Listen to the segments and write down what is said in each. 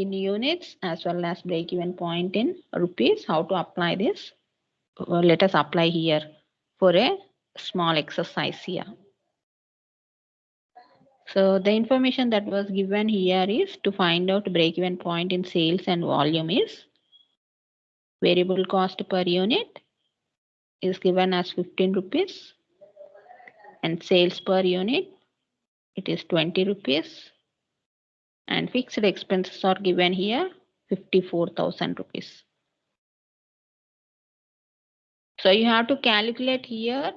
in units as well as break even point in rupees. How to apply this? Let us apply here for a small exercise here. So the information that was given here is to find out break even point in sales and volume is variable cost per unit is given as 15 rupees and sales per unit it is 20 rupees and fixed expenses are given here 54,000 rupees. So you have to calculate here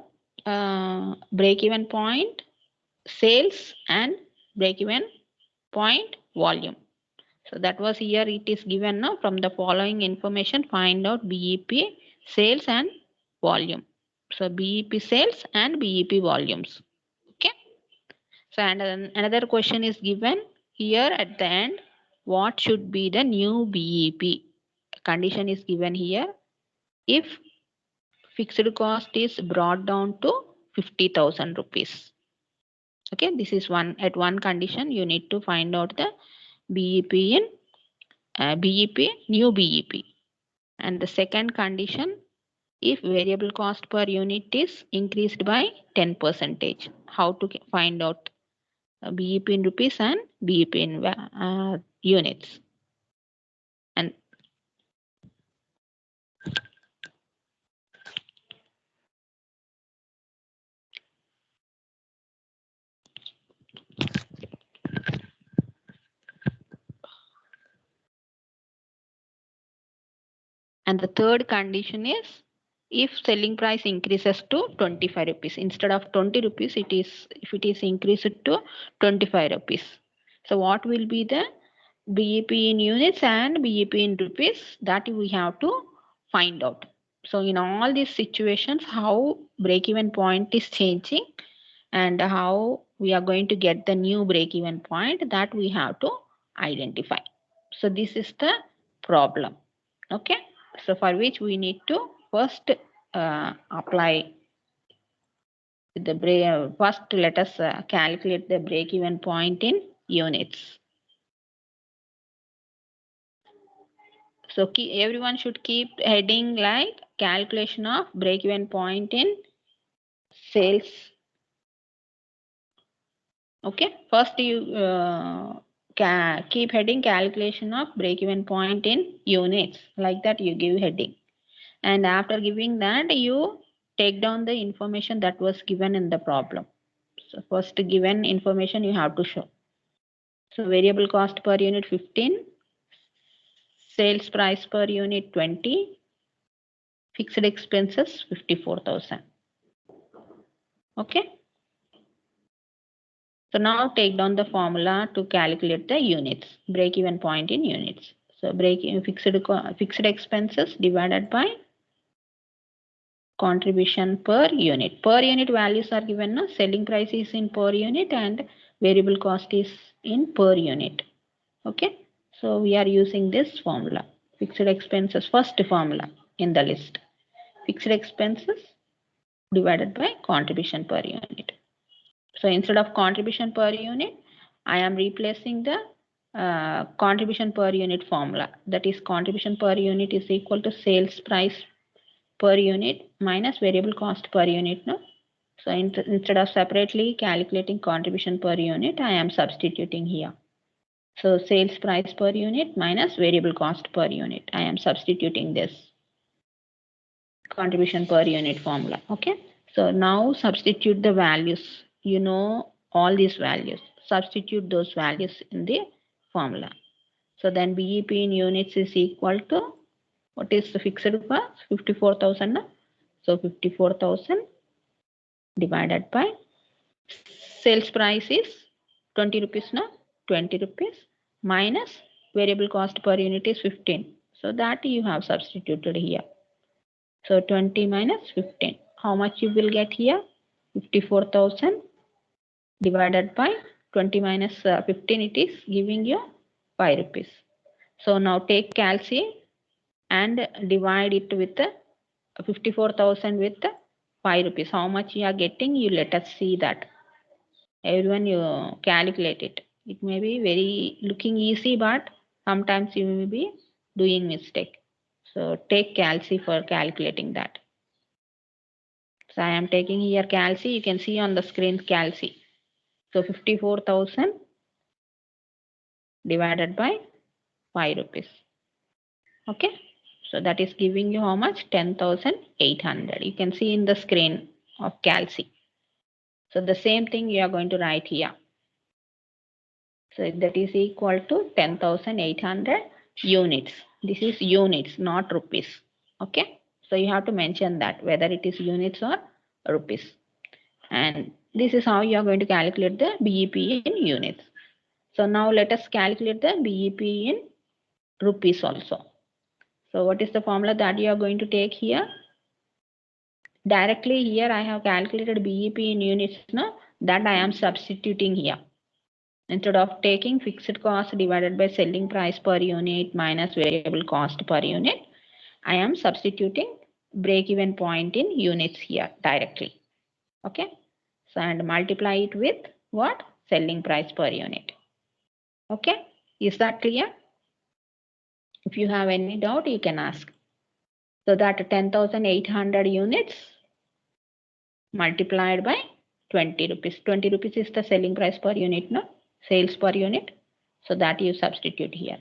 break even point sales and break even point volume. So that was here it is given now from the following information find out BEP sales and volume. So BEP sales and BEP volumes. Okay. So and another question is given here at the end. What should be the new BEP? Condition is given here. If fixed cost is brought down to 50,000 rupees. Okay, this is one condition you need to find out the BEP in BEP, new BEP. And the second condition, if variable cost per unit is increased by 10%, how to find out BEP in rupees and BEP in units. And the third condition is if selling price increases to 25 rupees instead of 20 rupees if it is increased to 25 rupees. So what will be the BEP in units and BEP in rupees that we have to find out. So in all these situations how break even point is changing and how we are going to get the new break even point that we have to identify. So this is the problem. Okay. So for which we need to first apply the first let us calculate the break even point in units. So everyone should keep heading like calculation of break even point in sales. Okay, first you keep heading calculation of break even point in units, like that you give heading. And after giving that, you take down the information that was given in the problem. So first given information you have to show. So variable cost per unit 15, sales price per unit 20, fixed expenses 54,000. Okay. So now take down the formula to calculate the units, break even point in units. So fixed expenses divided by contribution per unit. Per unit values are given. No? Selling price is in per unit and variable cost is in per unit. Okay. So we are using this formula. Fixed expenses, first formula in the list. Fixed expenses divided by contribution per unit. So instead of contribution per unit, I am replacing the contribution per unit formula. That is contribution per unit is equal to sales price per unit minus variable cost per unit. No? So instead of separately calculating contribution per unit, I am substituting here. So sales price per unit minus variable cost per unit. I am substituting this contribution per unit formula. Okay. So now substitute the values. You know all these values. Substitute those values in the formula. So then BEP in units is equal to what is the fixed cost? 54,000. So 54,000 divided by sales price is 20 rupees now. 20 rupees minus variable cost per unit is 15. So that you have substituted here. So 20 minus 15. How much you will get here? 54,000 divided by 20 minus 15. It is giving you 5 rupees. So now take calci and divide it with 54,000 with 5 rupees. How much you are getting? You let us see that. Everyone you calculate it. It may be very looking easy, but Sometimes you will be doing mistake. So take CALC for calculating that. So I am taking here CALC. You can see on the screen CALC. So 54,000 divided by 5 rupees. Okay. So that is giving you how much? 10,800. You can see in the screen of CALC. So the same thing you are going to write here. So that is equal to 10,800 units. This is units, not rupees. Okay. So you have to mention that whether it is units or rupees. And this is how you are going to calculate the BEP in units. So now let us calculate the BEP in rupees also. So what is the formula that you are going to take here? Directly here I have calculated BEP in units now, that I am substituting here. Instead of taking fixed cost divided by selling price per unit minus variable cost per unit, I am substituting break-even point in units here directly. Okay. So and multiply it with what? Selling price per unit. Okay. Is that clear? If you have any doubt, you can ask. So that 10,800 units multiplied by 20 rupees. 20 rupees is the selling price per unit, no? Sales per unit. So that you substitute here.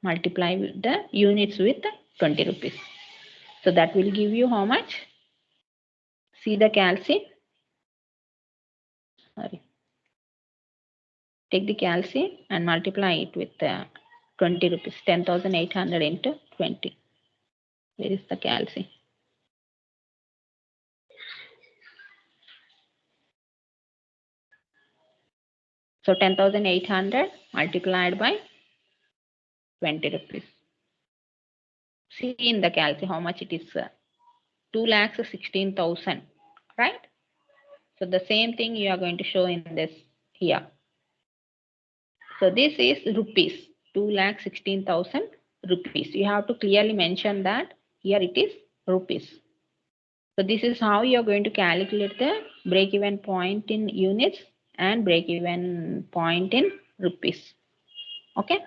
Multiply the units with 20 rupees. So that will give you how much? See the calci. Sorry. Take the calci and multiply it with 20 rupees. 10,800 into 20. Where is the calci? So 10,800 multiplied by 20 rupees. See in the calci how much it is. 2,16,000, right? So the same thing you are going to show in this here. So this is rupees, 2,16,000 rupees. You have to clearly mention that here it is rupees. So this is how you are going to calculate the break-even point in units and break-even point in rupees. Okay.